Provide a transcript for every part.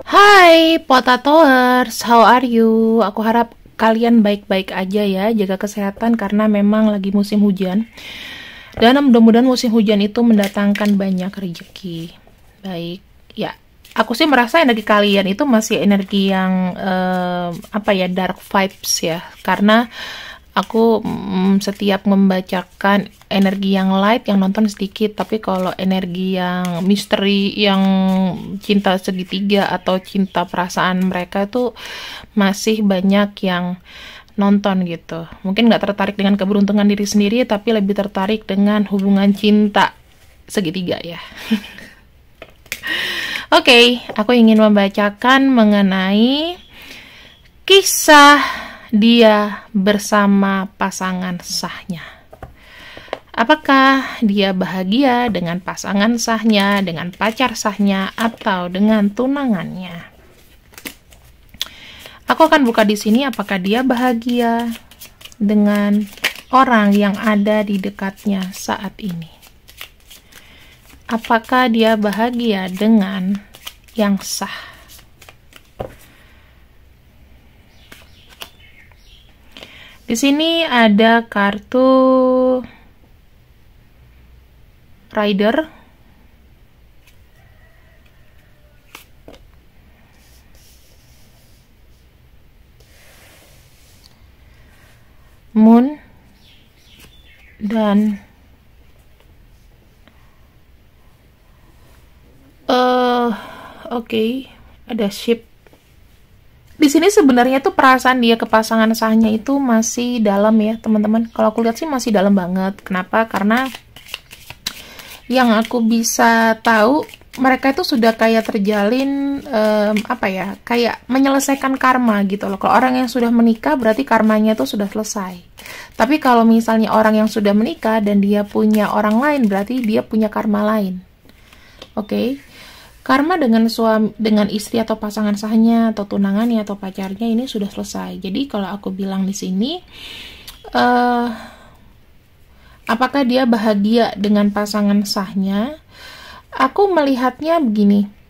Hai Potatoers, how are you? Aku harap kalian baik-baik aja ya, jaga kesehatan karena memang lagi musim hujan. Dan mudah-mudahan musim hujan itu mendatangkan banyak rezeki. Baik, ya. Aku sih merasa energi kalian itu masih energi yang dark vibes ya, karena aku setiap membacakan energi yang light, yang nonton sedikit, tapi kalau energi yang misteri, yang cinta segitiga atau cinta perasaan mereka itu masih banyak yang nonton gitu. Mungkin nggak tertarik dengan keberuntungan diri sendiri, tapi lebih tertarik dengan hubungan cinta segitiga ya. Oke, aku ingin membacakan mengenai kisah dia bersama pasangan sahnya. Apakah dia bahagia dengan pasangan sahnya, dengan pacar sahnya, atau dengan tunangannya? Aku akan buka di sini apakah dia bahagia dengan orang yang ada di dekatnya saat ini. Apakah dia bahagia dengan yang sah? Di sini ada kartu Rider, Moon, dan ada Ship. Di sini sebenarnya tuh perasaan dia ke pasangan sahnya itu masih dalam ya, teman-teman. Kalau aku lihat sih masih dalam banget. Kenapa? Karena yang aku bisa tahu mereka itu sudah kayak terjalin kayak menyelesaikan karma gitu loh. Kalau orang yang sudah menikah berarti karmanya itu sudah selesai. Tapi kalau misalnya orang yang sudah menikah dan dia punya orang lain berarti dia punya karma lain. Oke. Karma dengan dengan istri atau pasangan sahnya atau tunangannya atau pacarnya ini sudah selesai. Jadi kalau aku bilang di sini apakah dia bahagia dengan pasangan sahnya? Aku melihatnya begini.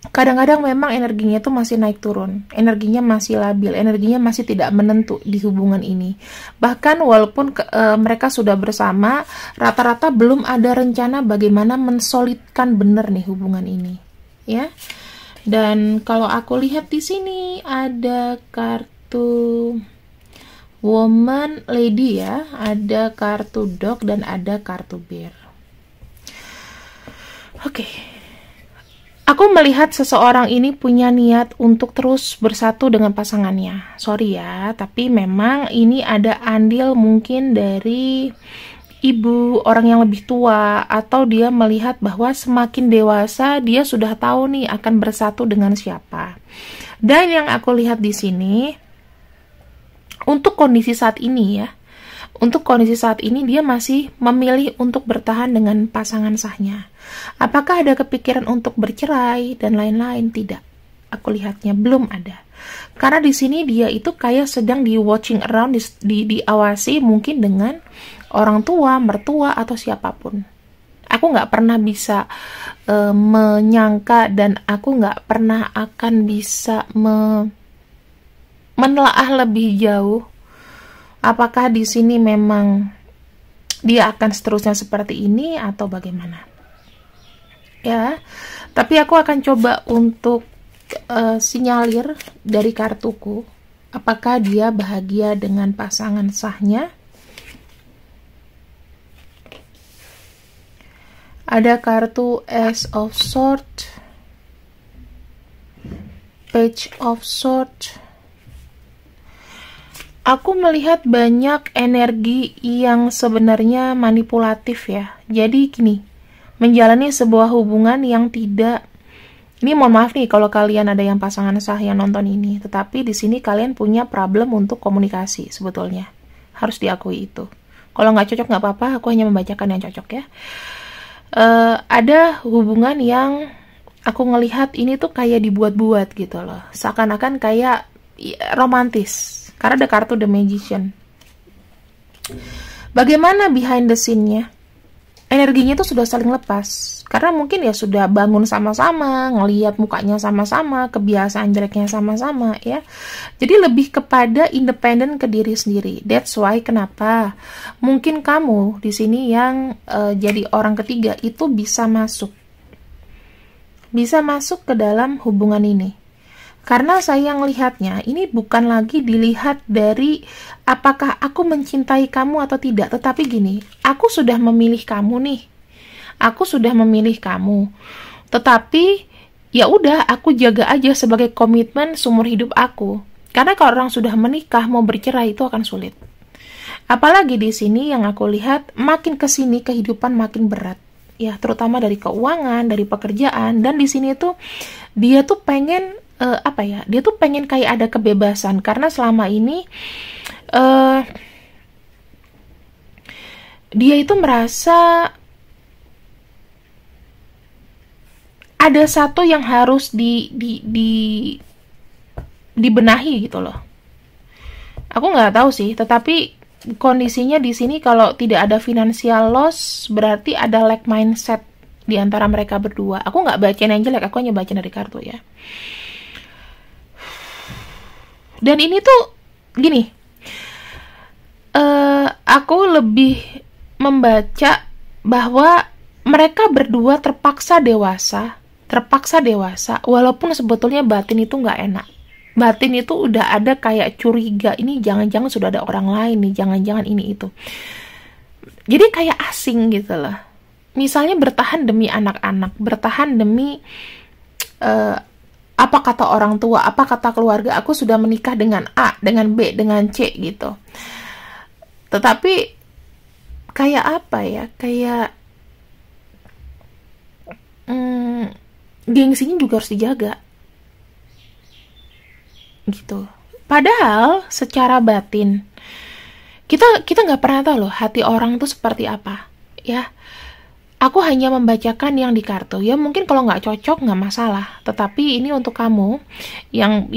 Kadang-kadang memang energinya itu masih naik turun. Energinya masih labil, energinya masih tidak menentu di hubungan ini. Bahkan walaupun mereka sudah bersama, rata-rata belum ada rencana bagaimana mensolidkan benar nih hubungan ini. Ya. Dan kalau aku lihat di sini ada kartu Woman, Lady ya, ada kartu Dog dan ada kartu Bear. Oke. Aku melihat seseorang ini punya niat untuk terus bersatu dengan pasangannya. Sorry ya, tapi memang ini ada andil mungkin dari ibu, orang yang lebih tua, atau dia melihat bahwa semakin dewasa dia sudah tahu nih akan bersatu dengan siapa. Dan yang aku lihat di sini, untuk kondisi saat ini ya, dia masih memilih untuk bertahan dengan pasangan sahnya. Apakah ada kepikiran untuk bercerai dan lain-lain? Tidak. Aku lihatnya belum ada. Karena di sini dia itu kayak sedang di watching around, diawasi mungkin dengan orang tua, mertua, atau siapapun. Aku nggak pernah bisa menyangka dan aku nggak pernah akan bisa menelaah lebih jauh apakah di sini memang dia akan seterusnya seperti ini atau bagaimana. Ya, tapi aku akan coba untuk sinyalir dari kartuku apakah dia bahagia dengan pasangan sahnya. Ada kartu Ace of Swords, Page of Swords. Aku melihat banyak energi yang sebenarnya manipulatif ya. Jadi gini, menjalani sebuah hubungan yang tidak, ini mohon maaf nih kalau kalian ada yang pasangan sah yang nonton ini, tetapi di sini kalian punya problem untuk komunikasi sebetulnya, harus diakui itu. Kalau nggak cocok nggak apa-apa, aku hanya membacakan yang cocok ya. Ada hubungan yang aku ngelihat ini tuh kayak dibuat-buat gitu loh, seakan-akan kayak romantis, karena ada kartu The Magician. Bagaimana behind the scene-nya? energinya itu sudah saling lepas. Karena mungkin ya sudah bangun sama-sama, ngelihat mukanya sama-sama, kebiasaan jeleknya sama-sama ya. Jadi lebih kepada independen ke diri sendiri. That's why kenapa mungkin kamu di sini yang jadi orang ketiga itu bisa masuk ke dalam hubungan ini. Karena saya ngelihatnya, ini bukan lagi dilihat dari apakah aku mencintai kamu atau tidak, tetapi gini, aku sudah memilih kamu nih. Aku sudah memilih kamu. Tetapi ya udah, aku jaga aja sebagai komitmen seumur hidup aku. Karena kalau orang sudah menikah mau bercerai itu akan sulit. Apalagi di sini yang aku lihat makin ke sini kehidupan makin berat. Ya, terutama dari keuangan, dari pekerjaan, dan di sini tuh dia tuh pengen dia tuh pengen kayak ada kebebasan karena selama ini dia itu merasa ada satu yang harus dibenahi gitu loh. Aku nggak tahu sih, tetapi kondisinya di sini kalau tidak ada financial loss berarti ada lack mindset di antara mereka berdua. Aku nggak bacain yang jelek, aku hanya baca dari kartu ya. Dan ini tuh gini, aku lebih membaca bahwa mereka berdua terpaksa dewasa, walaupun sebetulnya batin itu nggak enak. Batin itu udah ada kayak curiga, ini jangan-jangan sudah ada orang lain nih, jangan-jangan ini itu. Jadi kayak asing gitu loh. Misalnya bertahan demi anak-anak, bertahan demi apa kata orang tua, apa kata keluarga, aku sudah menikah dengan A, dengan B, dengan C gitu. Tetapi kayak apa ya, kayak gengsinya juga harus dijaga gitu. Padahal secara batin kita nggak pernah tahu loh hati orang tuh seperti apa ya. Aku hanya membacakan yang di kartu ya, mungkin kalau nggak cocok nggak masalah, tetapi ini untuk kamu yang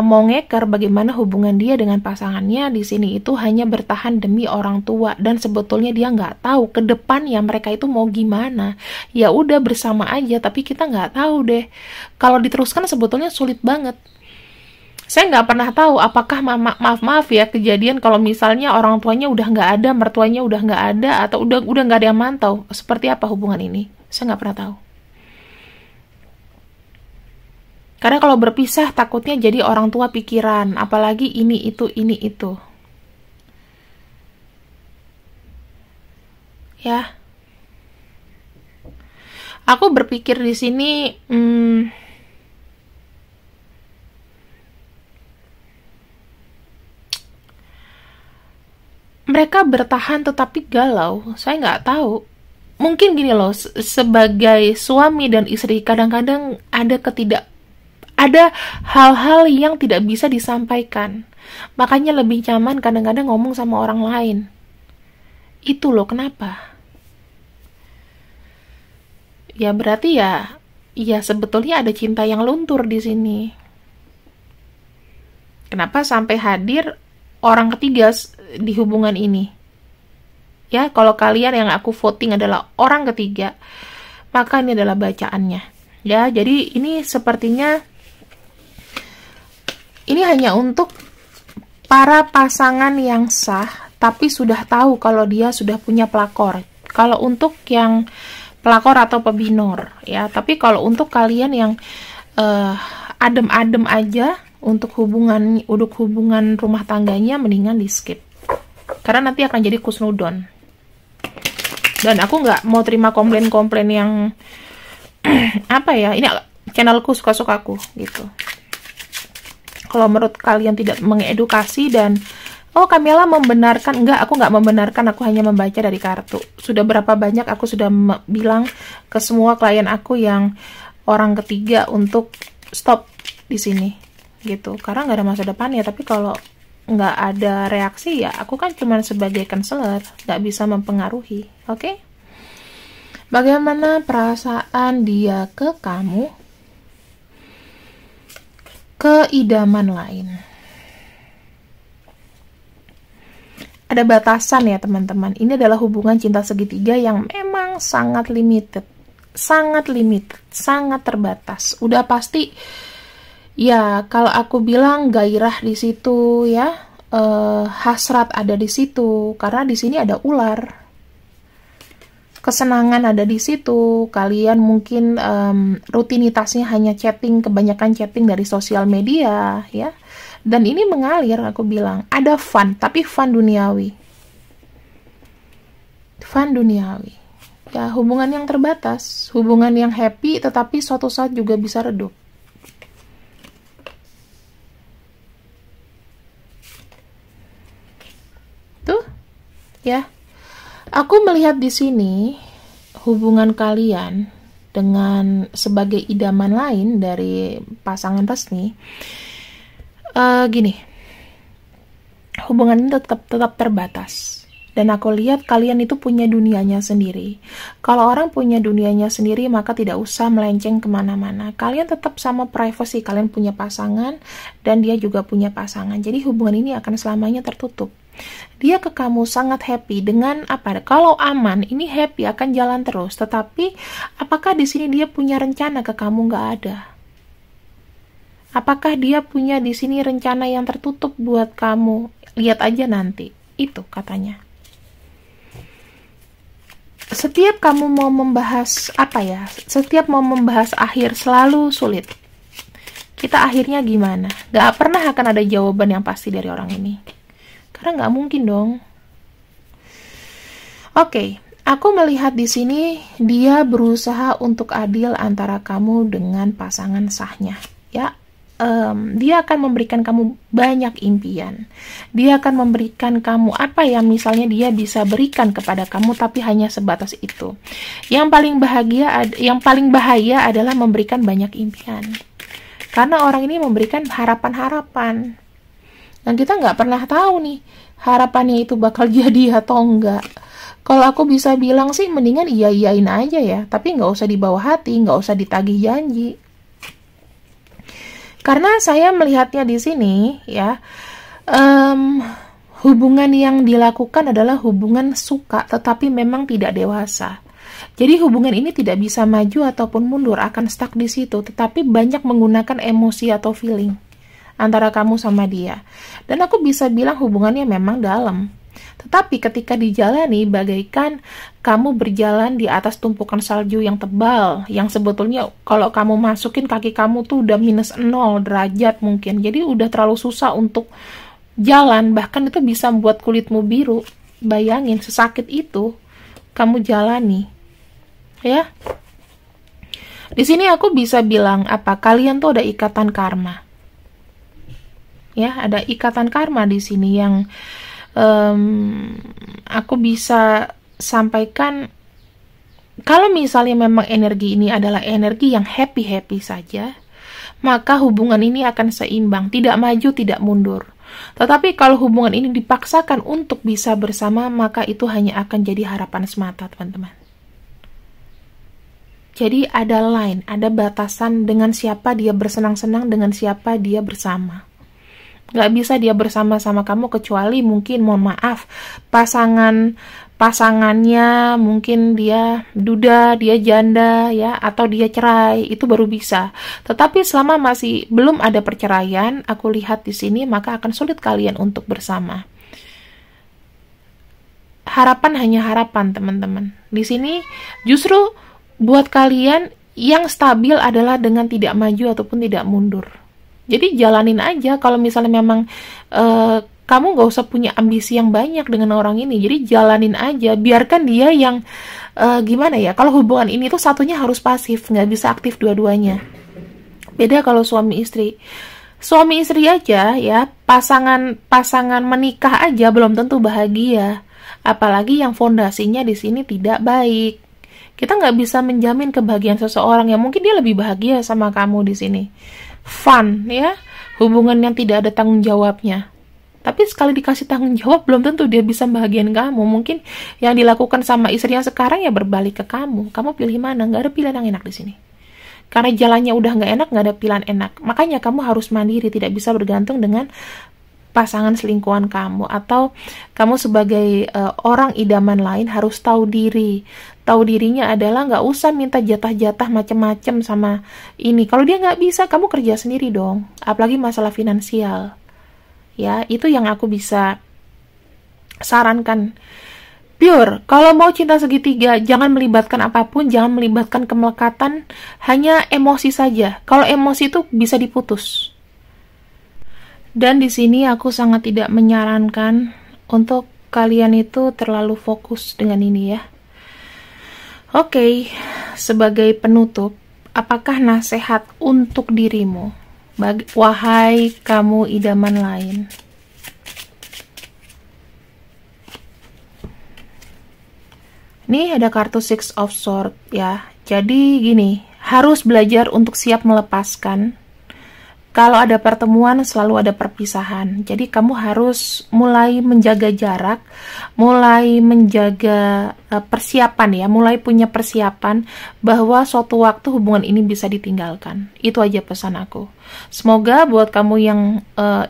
mau ngeker bagaimana hubungan dia dengan pasangannya di sini itu hanya bertahan demi orang tua, dan sebetulnya dia nggak tahu ke depan ya mereka itu mau gimana. Ya udah bersama aja, tapi kita nggak tahu deh, kalau diteruskan sebetulnya sulit banget. Saya nggak pernah tahu apakah maaf ya kejadian kalau misalnya orang tuanya udah nggak ada, mertuanya udah nggak ada, atau udah nggak ada yang mantau. Seperti apa hubungan ini? Saya nggak pernah tahu. Karena kalau berpisah takutnya jadi orang tua pikiran, apalagi ini itu. Ya, aku berpikir di sini. Mereka bertahan tetapi galau. Saya nggak tahu. Mungkin gini loh, sebagai suami dan istri kadang-kadang ada hal-hal yang tidak bisa disampaikan. Makanya lebih nyaman kadang-kadang ngomong sama orang lain. Itu loh kenapa. Ya berarti ya sebetulnya ada cinta yang luntur di sini. Kenapa sampai hadir orang ketiga di hubungan ini? Ya, kalau kalian yang aku voting adalah orang ketiga, maka ini adalah bacaannya. Ya, jadi ini sepertinya ini hanya untuk para pasangan yang sah, tapi sudah tahu kalau dia sudah punya pelakor. Kalau untuk yang pelakor atau pebinor, ya. Tapi kalau untuk kalian yang adem-adem aja, untuk hubungan rumah tangganya mendingan di skip, karena nanti akan jadi kusnudon. Dan aku nggak mau terima komplain-komplain yang apa ya, ini channelku suka-sukaku gitu. Kalau menurut kalian tidak mengedukasi dan Kamila membenarkan, enggak, aku nggak membenarkan, aku hanya membaca dari kartu. Sudah berapa banyak aku sudah bilang ke semua klien aku yang orang ketiga untuk stop di sini gitu, karena nggak ada masa depan ya. Tapi kalau nggak ada reaksi ya aku kan cuma sebagai counselor, nggak bisa mempengaruhi. Oke? Bagaimana perasaan dia ke kamu? Keidaman lain. Ada batasan ya teman-teman. Ini adalah hubungan cinta segitiga yang memang memang sangat limited, sangat terbatas. Udah pasti ya, kalau aku bilang gairah di situ ya, hasrat ada di situ karena di sini ada ular. Kesenangan ada di situ. Kalian mungkin rutinitasnya hanya chatting, kebanyakan chatting dari sosial media ya. Dan ini mengalir, aku bilang. Ada fun, tapi fun duniawi. Fun duniawi. Ya, hubungan yang terbatas, hubungan yang happy tetapi suatu saat juga bisa redup. Tuh. Ya. Aku melihat di sini hubungan kalian dengan sebagai idaman lain dari pasangan resmi. Gini, hubungan ini tetap terbatas. Dan aku lihat kalian itu punya dunianya sendiri. Kalau orang punya dunianya sendiri, maka tidak usah melenceng kemana-mana. Kalian tetap sama privacy. Kalian punya pasangan, dan dia juga punya pasangan. Jadi hubungan ini akan selamanya tertutup. Dia ke kamu sangat happy dengan apa? Kalau aman, ini happy akan jalan terus. Tetapi apakah di sini dia punya rencana ke kamu? Nggak ada. Apakah dia punya di sini rencana yang tertutup buat kamu? Lihat aja nanti. Itu katanya. Setiap kamu mau membahas apa ya? Setiap mau membahas akhir selalu sulit. Kita akhirnya gimana? Nggak pernah akan ada jawaban yang pasti dari orang ini. Karena nggak mungkin dong. Oke, aku melihat di sini dia berusaha untuk adil antara kamu dengan pasangan sahnya. Ya, dia akan memberikan kamu banyak impian. Dia akan memberikan kamu apa yang misalnya dia bisa berikan kepada kamu, tapi hanya sebatas itu. Yang paling bahaya adalah memberikan banyak impian. Karena orang ini memberikan harapan-harapan. Dan kita nggak pernah tahu nih, harapannya itu bakal jadi atau enggak. Kalau aku bisa bilang sih, mendingan iya-iyain aja ya. Tapi nggak usah dibawa hati, nggak usah ditagih janji. Karena saya melihatnya di sini, ya, hubungan yang dilakukan adalah hubungan suka, tetapi memang tidak dewasa. Jadi hubungan ini tidak bisa maju ataupun mundur, akan stuck di situ. Tetapi banyak menggunakan emosi atau feeling antara kamu sama dia. Dan aku bisa bilang hubungannya memang dalam. Tetapi ketika dijalani bagaikan kamu berjalan di atas tumpukan salju yang tebal, yang sebetulnya kalau kamu masukin kaki kamu tuh udah minus 0 derajat mungkin. Jadi udah terlalu susah untuk jalan, bahkan itu bisa membuat kulitmu biru. Bayangin sesakit itu kamu jalani. Ya. Di sini aku bisa bilang apa? Kalian tuh ada ikatan karma. Ya, ada ikatan karma di sini yang aku bisa sampaikan. Kalau misalnya memang energi ini adalah energi yang happy-happy saja, maka hubungan ini akan seimbang, tidak maju, tidak mundur. Tetapi kalau hubungan ini dipaksakan untuk bisa bersama, maka itu hanya akan jadi harapan semata, teman-teman. Jadi ada line, ada batasan dengan siapa dia bersenang-senang, dengan siapa dia bersama. Nggak bisa dia bersama-sama kamu kecuali mungkin, mohon maaf, pasangannya mungkin dia duda, dia janda ya, atau dia cerai, itu baru bisa. Tetapi selama masih belum ada perceraian, aku lihat di sini, maka akan sulit kalian untuk bersama. Harapan hanya harapan, teman-teman. Di sini justru buat kalian yang stabil adalah dengan tidak maju ataupun tidak mundur. Jadi jalanin aja. Kalau misalnya memang kamu gak usah punya ambisi yang banyak dengan orang ini. Jadi jalanin aja. Biarkan dia yang gimana ya. Kalau hubungan ini tuh satunya harus pasif, nggak bisa aktif dua-duanya. Beda kalau suami istri. Suami istri aja ya, pasangan menikah aja belum tentu bahagia. Apalagi yang fondasinya di sini tidak baik. Kita nggak bisa menjamin kebahagiaan seseorang yang mungkin dia lebih bahagia sama kamu di sini. Fun ya, hubungan yang tidak ada tanggung jawabnya. Tapi sekali dikasih tanggung jawab belum tentu dia bisa bahagiain kamu. Mungkin yang dilakukan sama istrinya sekarang ya berbalik ke kamu. Kamu pilih mana? Nggak ada pilihan yang enak di sini. Karena jalannya udah nggak enak, nggak ada pilihan enak. Makanya kamu harus mandiri, tidak bisa bergantung dengan pasangan selingkuhan kamu. Atau kamu sebagai orang idaman lain harus tahu diri. tahu dirinya adalah nggak usah minta jatah-jatah macem-macem sama ini. Kalau dia nggak bisa, kamu kerja sendiri dong. Apalagi masalah finansial. Ya, itu yang aku bisa sarankan. Pure, kalau mau cinta segitiga, jangan melibatkan apapun, jangan melibatkan kemelekatan, hanya emosi saja. Kalau emosi itu bisa diputus. Dan di sini aku sangat tidak menyarankan untuk kalian itu terlalu fokus dengan ini ya. Oke, sebagai penutup, apakah nasihat untuk dirimu, wahai kamu idaman lain? Ini ada kartu Six of Swords ya. Jadi gini, harus belajar untuk siap melepaskan. Kalau ada pertemuan selalu ada perpisahan. Jadi kamu harus mulai menjaga jarak, mulai menjaga persiapan ya, mulai punya persiapan bahwa suatu waktu hubungan ini bisa ditinggalkan. Itu aja pesan aku. Semoga buat kamu yang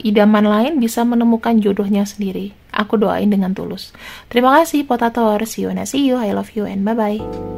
idaman lain bisa menemukan jodohnya sendiri. Aku doain dengan tulus. Terima kasih Potator. See you and I love you and bye-bye.